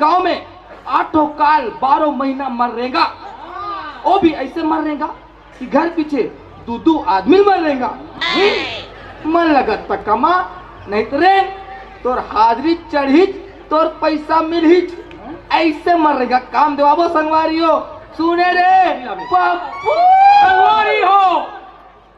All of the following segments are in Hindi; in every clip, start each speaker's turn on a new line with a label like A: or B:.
A: गांव में 8 काल 12 महीना मरेगा, वो भी ऐसे मरेगा कि घर पीछे 2 आदमी मरेगा। मन लगत तो कमा, नहीं तो रे तोर हाजरी चढ़ी तोर पैसा मिली, ऐसे मरेगा। काम देवाबो संगवारियों, सुने रे पप्पू
B: संगवारी हो।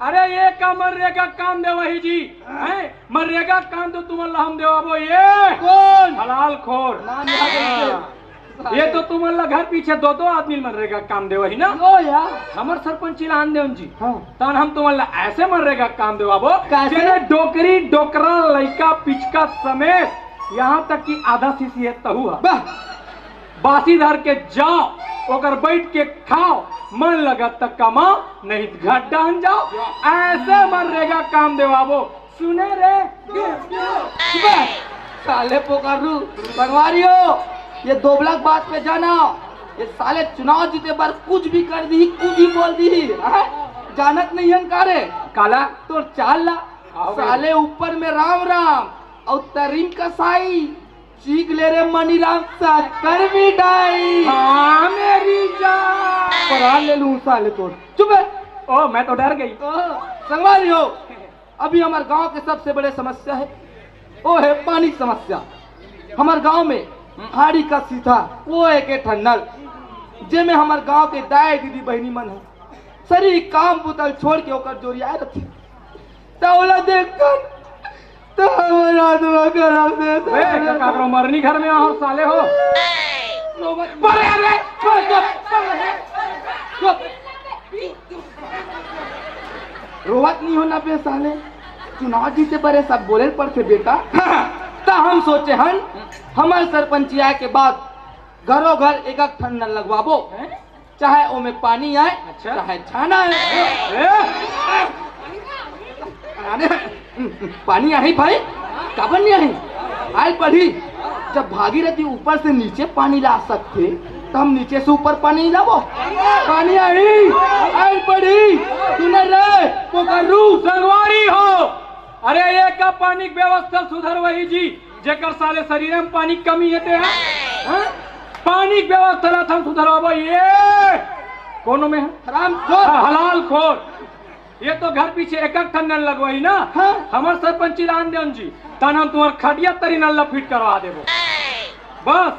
B: अरे ये का मर्रेगा काम दे वही जी है, मर्रेगा काम तो तुम्हारा हम देवाबो। ये
A: कौन
B: हलाल खोर
A: नाम याद
B: ये तो तुम्हारा घर पीछे 2 आदमी मर्रेगा काम दे वही ना।
A: ओ यार
B: हमर सरपंच लान देवन जी
A: हाँ।
B: तन हम तुम्हारा ऐसे मर्रेगा काम देवाबो
A: कैसे?
B: जेने डोकरी डोकरा लइका पिचका समेत यहाँ तक कि आधा सीसी है तहु है।
A: वाह,
B: बासी धर के जाओ, ओकर बैठ के खाओ, मन लगा तक कमाओ, नहीं तो घर डान जाओ। ऐसे मर्रेगा काम देवाबो। सुने रे
A: वाह, साले पोकारू बनवारियो, ये दोबलक बात पे जाना, ये साले चुनाव जीते बार कुछ भी कर दी, कुछ भी बोल दी, हाँ? जानत नहीं हंकारे
B: काला
A: तो चाल ला
B: आओ बे।
A: साले ऊपर में राम राम और तरीम का साई चीख ले रे मनी राम सा कर मिठाई।
B: हाँ मेरी जान।
A: परा ले लूं साले तो चुप है।
B: ओ मैं तो डर गई।
A: संगवारी हो, अभी हमारे गांव के सबसे बड़े समस्या है वो है पानी की समस्या। हमारे गांव में हाड़ी का सीधा वो एक ठन्नल जे में हमारे गांव के दाई दीदी बहनी मन है सरी काम बुतल छोड़ के होकर जोरिया रखी तौला देखकर तो हमारा दुआ करम दे
B: वे काकरो मरनी घर में और साले हो।
A: परे रे चुप रोवत नहीं होना पे साले, चुनाव जीते बड़े सब बोले पड़ते बेटा। ता हम सोचे हन हमारे सरपंच आए के बाद घरों घर एक ठंडा लगवाबो, चाहे ओमे पानी आए
B: अच्छा।
A: चाहे छाना आए। अरे पानी आई भाई, काबर नहीं आई? आई पढ़ी जब भागीरथी ऊपर से नीचे पानी ला सकते तो हम नीचे से ऊपर पानी लाबो। पानी आई पढ़ी सुने रे पोकरू
B: संगवारी हो। अरे ये का पानी की व्यवस्था सुधर वही जी जेकर साले शरीर में पानी की कमी होते हैं, हाँ? पानी की व्यवस्था ला था सुधरवाबो। ये कोनो में है
A: राम जोर
B: हलाल खोर। ये तो घर पीछे एक ठन नल लगवाई ना।
A: हाँ।
B: हमार सरपंच लान देवन जी तन हम तुम्हार खटिया तरी नल फिट करवा देबो। बस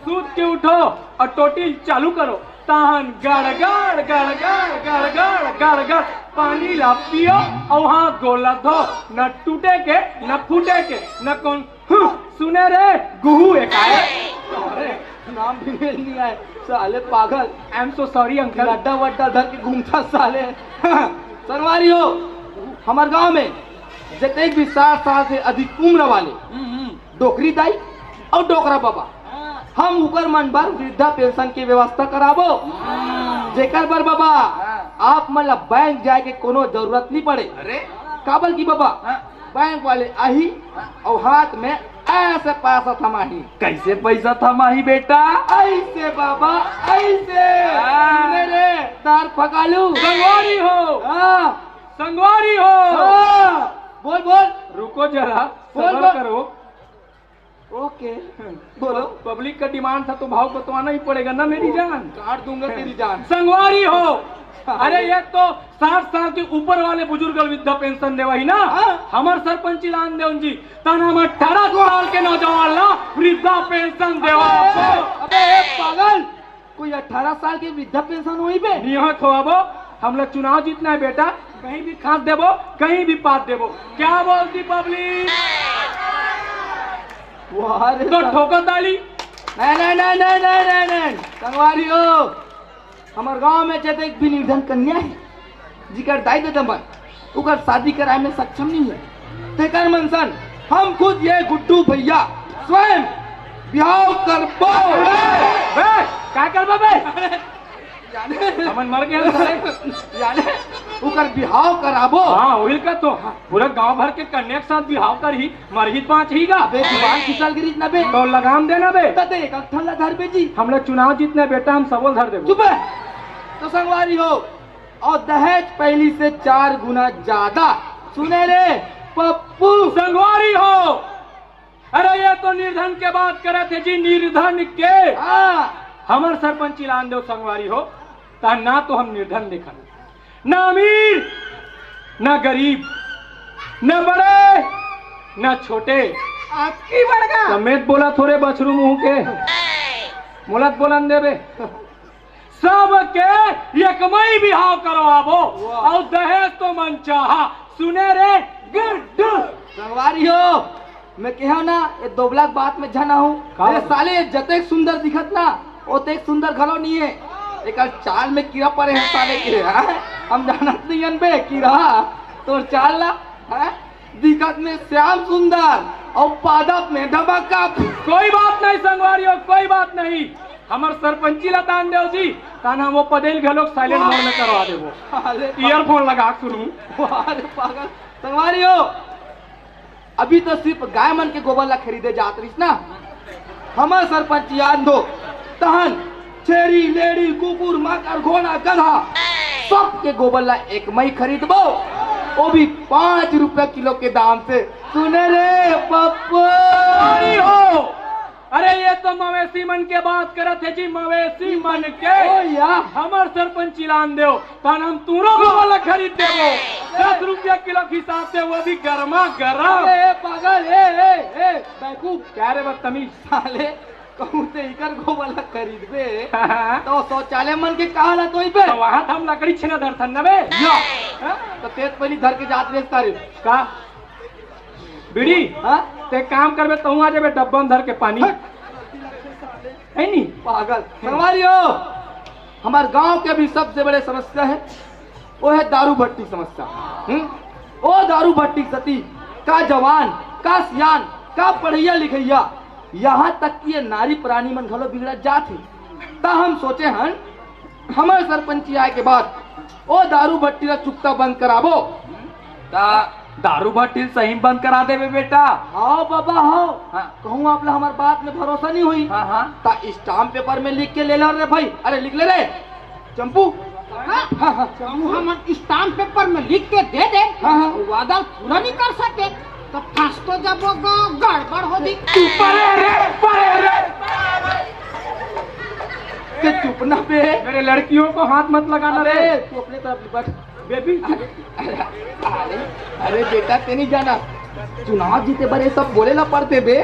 B: सूत के उठो और टोटी चालू करो, ताहन गड़ गड़ गड़ गड़ गड़ गड़ गड़ गड़ पानी ला पियो और वहाँ गोला धो, न टूटे के न फूटे के न कौन सुने रे गुहू एक आए।
A: अरे नाम भी मेल नहीं आए साले पागल।
B: I am so sorry uncle.
A: Ladda वड्डा धर के घूमता साले। संगवारी हो, हमारे गांव में जितने भी 60 साल से अधिक उम्र वाले डोकरी दाई और डोकरा बाबा हम ऊपर मन बार वृद्धा पेंशन की व्यवस्था कराबो, जेकर बर बाबा आप मतलब बैंक जाए के कोनो जरूरत नहीं पड़े।
B: अरे
A: काबल की बाबा बैंक वाले आही और हाथ में ऐसे पैसा थमाही।
B: कैसे पैसा थमाही बेटा?
A: ऐसे बाबा ऐसे मेरे तार पकालू।
B: संगवारी हो,
A: हाँ
B: संगवारी हो।
A: हाँ, बोल बोल
B: रुको जरा,
A: बोल,
B: सबर
A: बोल।
B: करो।
A: ओके बोलो।
B: पब्लिक का डिमांड था तो भाव को तो आना ही पड़ेगा ना मेरी जान।
A: काट दूंगा तेरी जान।
B: संगवारी हो। अरे ये तो 60 साल के ऊपर वाले बुजुर्ग वृद्धा पेंशन देवा ही ना।
A: हाँ।
B: हमार सरपंच लान देवन जी तन हम 18 साल के नौजवान ला वृद्धा पेंशन देवा।
A: अबे पागल, कोई 18 साल की वृद्धा पेंशन हुई बे?
B: नियत हो अब हम लोग चुनाव जीतना है बेटा, कहीं भी खास देबो कहीं भी पात देबो। क्या बोलती पब्लिक? तो ठोकर डाली।
A: नहीं संगवारी हो, हमारे गांव में जब एक भी निर्धन कन्या है जिकर दाई दे दमन उकर शादी कराए में सक्षम नहीं है, तेकर मनसन हम खुद ये गुड्डू भैया स्वयं बिहाव करबो।
B: बे क्या करबो बे? हमन मर गए साले।
A: यानी उकर बिहाव कराबो।
B: हाँ वही का तो पूरा गांव भर के कन्या के साथ बिहाव कर ही मरही 5 ही गा।
A: बे जुबान फिसल गिरी ना बे
B: तो लगाम देना बे।
A: तते एक ठल्ला धर बे जी।
B: हम लोग चुनाव जीतने बेटा हम सबल धर देबो।
A: चुप है। तो संगवारी हो, और दहेज पहली से 4 गुना ज्यादा। सुने रे पप्पू
B: संगवारी हो। अरे ये तो निर्धन के बात करे थे जी, निर्धन के।
A: हाँ
B: हमर सरपंच लान दो संगवारी हो ता ना तो हम निर्धन देखन, ना अमीर ना गरीब, न बड़े न छोटे।
C: आपकी बड़गा
B: समेत बोला थोड़े बछरू मुंह के मुलत बोलन देवे सब के एकमई बिहाव करवाबो और दहेज तो मन चाहा सुने रे गुड।
A: संगवारी हो मैं कहा ना ये दोबलाक बात में जाना हूँ।
B: का?
A: अरे साले ये जते सुंदर दिखत ना ओते सुंदर घलो नहीं है। एक चाल में कीड़ा पड़े हैं साले के हैं? हम जानत नहीं अनबे कीड़ा तो चाल ला हैं? दिखत में श्याम सुंदर और पादप में धमाका।
B: कोई बात नहीं संगवारियों, कोई बात नहीं। हमर सरपंची ला तान देव जी तान हम वो पदेल घलोक साइलेंट मोड में करवा देबो,
A: अरे
B: ईयरफोन लगा के सुनू।
A: अरे पागल संगवारी हो अभी तो सिर्फ गाय मन के गोबर ला खरीदे जात रहीस ना। हमार सरपंच याद दो तहन छेरी लेडी कुकुर माकर घोड़ा गधा सब के गोबर ला एक मई खरीदबो, वो भी 5 रुपए किलो के दाम से। सुने रे पप्पू
B: हो अरे ये तो मवेशी मन के बात करत है जी, मवेशी मन के।
A: ओ या
B: हमर सरपंच लान देव तान हम तूरो गोबर ला खरीद देबो 10 रुपया किलो के हिसाब से, वो भी गर्मा गर्म।
A: ए पागल ए बेवकूफ
B: क्या रे बदतमीज।
A: साले कहूँ ते इकर गोबर ला खरीदबे तो शौचालय मन के कहा ला तो इबे
B: तो वहाँ हम लकड़ी छीना धरथन नबे
A: या तो तेज पहली धर के जात रे तारे
B: का बीड़ी
A: हां
B: ते काम करबे तो वहाँ जेबे डब्बा में धर के पानी है नी।
A: पागल संगवारी हो हमार गांव के भी सबसे बड़े समस्या है वो है दारू भट्टी समस्या। ओ दारू भट्टी सती का जवान का सियान का पढ़िया लिखैया यहाँ तक कि ये नारी प्राणी मन घलो बिगड़ जात है। ता हम सोचे हन हमारे सरपंची आए के बाद ओ दारू भट्टी ला चुकता बंद कराबो।
C: ता दारू भट्टी सही बंद करा देवे बेटा।
A: हाँ बाबा हाँ
C: हाँ।
A: कहूँ आप ला हमार बात में भरोसा नहीं हुई
C: हाँ हाँ
A: ता स्टाम्प पेपर में लिख के ले लो रे भाई। अरे लिख ले रे चंपू। हाँ हाँ
D: हम स्टाम्प पेपर में लिख के दे दे
A: हाँ हाँ
D: वादा पूरा नहीं कर सके तो फंस तो जब वो गड़बड़ हो दी।
B: परे रे
A: के चुप ना बे।
B: मेरे लड़कियों को हाथ मत लगाना
A: अरे
B: रे
A: तू अपने तरफ बैठ।
B: बेबी।
A: अरे अरे बेटा ते नहीं जाना चुनाव जीते बड़े सब बोले ला पड़ते बे।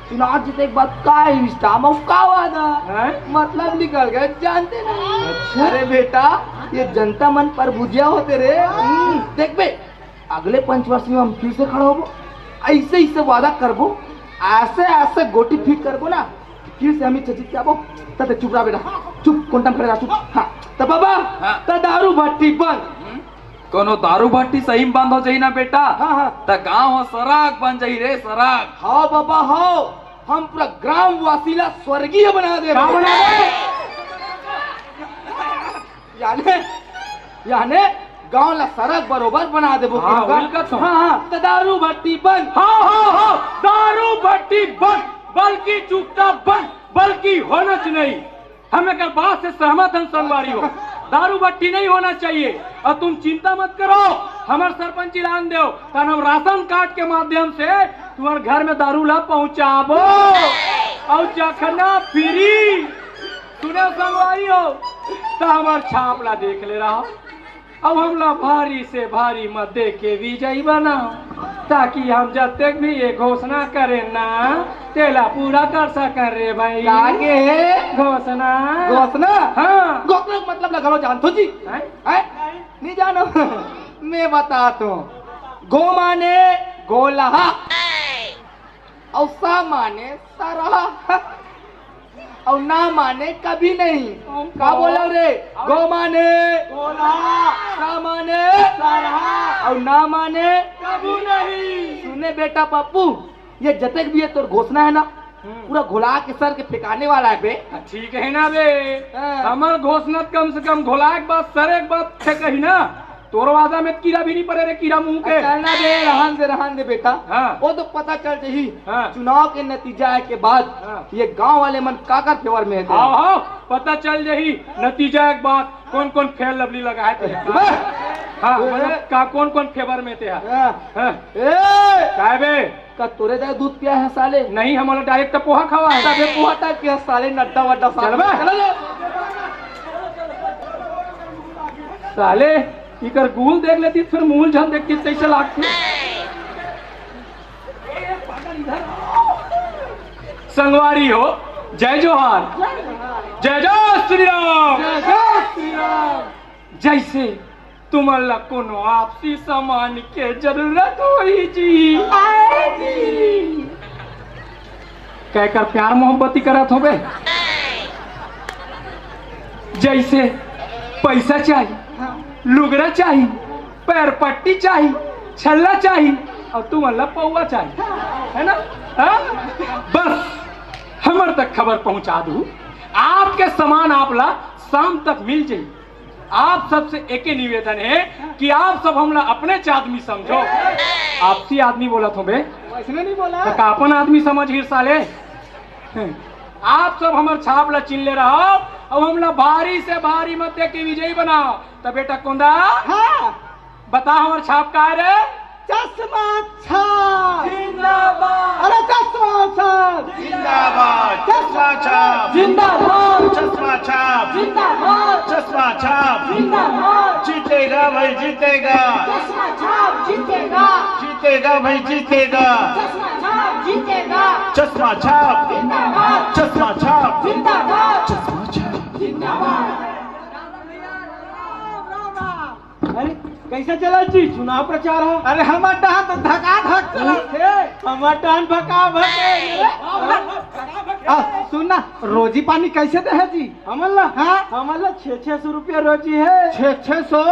A: चुनाव जीते के बाद का स्टाम्प और का वादा
B: हैं?
A: मतलब निकल गए जानते नहीं।
B: अच्छा।
A: अरे बेटा ये जनता मन पर भुजिया होते रे। देख बे अगले 5 वर्ष में हम फिर से खड़ा होबो ऐसे ऐसे वादा करबो ऐसे ऐसे गोटी फिट करबो ना फिर से हम चचित के आबो। तब चुप रहा बेटा चुप कोंटम खड़े रहा चुप। हाँ तब बाबा
C: हाँ।
A: त दारू भट्टी बंद।
C: कोनो दारू भट्टी सही में बंद हो जाई ना बेटा
A: हाँ हाँ
C: ता गाँव हो सराग बन जाई रे सराग।
A: हाँ बाबा हाँ हम पूरा ग्राम वासीला स्वर्गीय बना दे।
B: क्या बना दे?
A: याने याने गांव ला सड़क बरोबर बना दे।
B: हाँ, उनका तो।
A: हाँ हाँ त दारू भट्टी बंद।
B: हाँ दारू भट्टी बंद बल्कि चुकता बंद बल्कि होना नहीं। हम एक बात से सहमत हम संगवारी हो दारू भट्टी नहीं होना चाहिए। और तुम चिंता मत करो हमारे सरपंच लान देव तन हम राशन कार्ड के माध्यम से तुम्हारे घर में दारू ला पहुँचाबो और चखना फ्री। सुने संगवारी हो तो हमार छाप ला देख ले रहा। अब हम ला भारी से भारी मत दे के विजयी बनाओ ताकि हम जब तक भी ये घोषणा करें ना तेला पूरा कर सकें रे भाई।
A: आगे है
B: घोषणा
A: घोषणा।
B: हाँ
A: घोषणा का मतलब लगाओ जानतो जी
B: हैं?
A: है? नहीं जानो मैं बताता हूँ। गो माने गोलहा और सा माने सरहा और ना माने कभी नहीं। का बोलो रे गो माने सा माने और ना माने
B: कभी नहीं।
A: सुने बेटा पप्पू ये जतक भी है तो घोषणा है ना पूरा घोला के सर के फेंकाने वाला है बे।
B: ठीक है ना बे
A: हाँ।
B: हमार घोषणा कम से कम घोला एक बात सर एक बात थे कही ना तोर वादा में कीड़ा भी नहीं पड़े रे कीड़ा मुंह के।
A: चलना दे रहन दे बेटा।
B: हाँ।
A: वो तो पता चल जाही
B: हाँ।
A: चुनाव के नतीजा के बाद
B: हाँ।
A: ये गांव वाले मन काकर फेवर में है।
B: आओ पता चल जाही नतीजा एक बात कौन कौन फेल लवली लगा है हाँ मतलब का कौन कौन फेवर में थे
A: हाँ।
B: हाँ।
A: ए
B: काय बे
A: का तोरे जाए दूध पिया है साले?
B: नहीं, हमारा डायरेक्ट पोहा खावा है।
A: तबे पोहा टाइप के साले नड्डा वड्डा
B: चल बे।
A: चल
B: साले इकर गुल देख लेती फिर मूल झन देखती कैसे लागती। संगवारी हो, जय जोहार, जय जय श्री राम,
A: जय जय श्री राम।
B: जैसे तुम्हारा कोनो आपसी सामान के जरूरत होई जी, आए जी। कहकर प्यार मोहब्बती करत होबे। जैसे पैसा चाहिए, लुगड़ा चाहिए, पैर पट्टी चाहिए, छल्ला चाहिए और तुम्हारा पौवा चाहिए, है ना? हाँ? बस हमर तक खबर पहुंचा दूं, आपके सामान आपला शाम तक मिल जाये। आप सबसे एक ही निवेदन है कि आप सब हमला अपने च आदमी समझो। आपसी आदमी बोला तो बे,
A: इसने नहीं बोला।
B: तो अपन आदमी समझ हिर साले। आप सब हमर छाप ला चिन ले रहो और हमला भारी से भारी मत के विजयी बनाओ। तो बेटा कुंदा,
A: हाँ,
B: बता हमर छाप का है रे?
A: चश्मा छाप
B: जिंदाबाद।
A: अरे चश्मा छाप
E: जिंदाबाद, चश्मा छाप,
A: जिंदाबाद,
E: चश्मा छाप,
A: जिंदाबाद,
E: चश्मा छाप,
A: जिंदाबाद,
E: जीतेगा भाई जीतेगा,
D: चश्मा छाप जीतेगा,
E: जीतेगा भाई जीतेगा,
D: चश्मा छाप जीतेगा,
E: चश्मा छाप,
D: जिंदाबाद,
E: चश्मा छाप,
D: जिंदाबाद,
E: चश्मा छाप।
D: जिंदाबाद।
A: अरे कैसा चला जी चुनाव प्रचार है? अरे हमार डहान तो धका धक चला थे, हमार डहान भका भके। सुनना, रोजी पानी कैसे दे है जी? हमला, हाँ, हमला 600 रुपया रोजी है। 600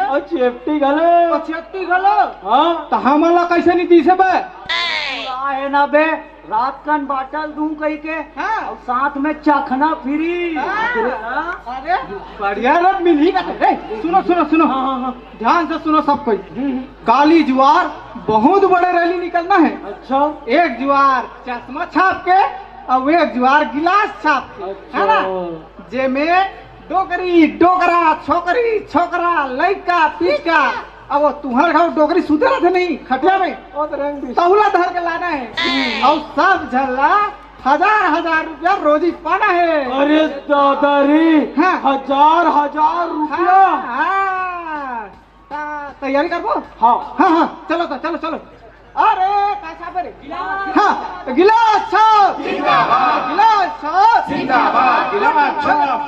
A: और चेप्टी गलो, चेप्टी गलो। हाँ, तो हमला कैसे नहीं दी से बे?
F: है ना बे, रात कन बाटल दूं कही के,
A: हाँ,
F: और साथ में चखना फ्री।
A: अरे बढ़िया रत मिली का। सुनो सुनो सुनो, ध्यान से सुनो सब कोई। काली ज्वार बहुत बड़े रैली निकलना है।
F: अच्छा,
A: एक ज्वार चश्मा छाप के और एक ज्वार गिलास छाप के, है ना? जे में डोकरी डोकरा, छोकरी छोकरा, लड़का पीका। अब वो तुम्हारे घर डोकरी सुते रहते नहीं खटिया में, तहुला धर के लाना है और सब झल्ला 1000 रुपया रोजी पाना है।
F: अरे दादारी,
A: हाँ।
F: 1000 रुपया।
A: हाँ, तैयारी कर दो।
F: हाँ
A: हाँ हाँ, चलो तो चलो चलो। अरे कैसा बरे? हाँ, तो गिलास छाप, गिलास छाप,
E: गिलास छाप,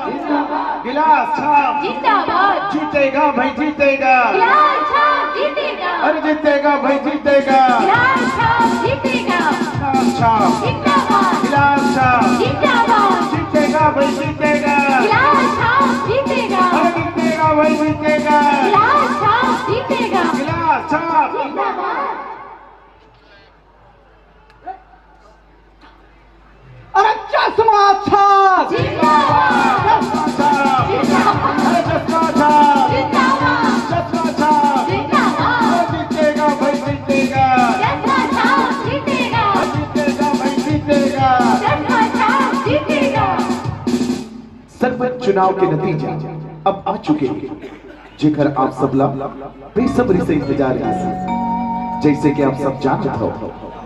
E: गिलास छाप,
D: जिंदाबाद,
E: जीतेगा भाई जीतेगा,
D: गिलास छाप जीतेगा,
E: अरे जीतेगा भाई जीतेगा,
D: गिलास छाप जीतेगा,
E: गिलास छाप,
D: जिंदाबाद,
E: गिलास छाप,
D: जिंदाबाद,
E: जीतेगा भाई जीतेगा,
D: गिलास छाप जीतेगा,
E: अरे जीतेगा भाई जीतेगा,
D: गिलास छाप जीतेगा,
E: गिलास छाप।
D: जिंदाबाद।
A: अरे चश्मा छाप,
D: जिंदाबाद,
E: चश्मा छाप,
D: जिंदाबाद,
E: अरे चश्मा छाप,
D: जिंदाबाद,
E: चश्मा छाप,
D: जिंदाबाद,
E: अरे जीतेगा भाई जीतेगा,
D: चश्मा छाप जीतेगा,
E: जीतेगा भाई जीतेगा।
D: चश्मा छाप जीतेगा।
G: सरपंच चुनाव के नतीजे अब आ चुके हैं, जेकर आप सबला बेसब्री से इंतजार है। जैसे कि आप सब जानते हो,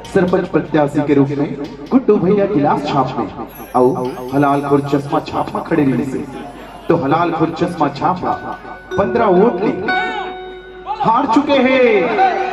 G: सरपंच प्रत्याशी के रूप में गुड्डू भैया गिलास छाप में और हलालपुर चश्मा छाप में खड़े रहे से, तो हलालपुर चश्मा छाप 15 वोट ले हार चुके हैं।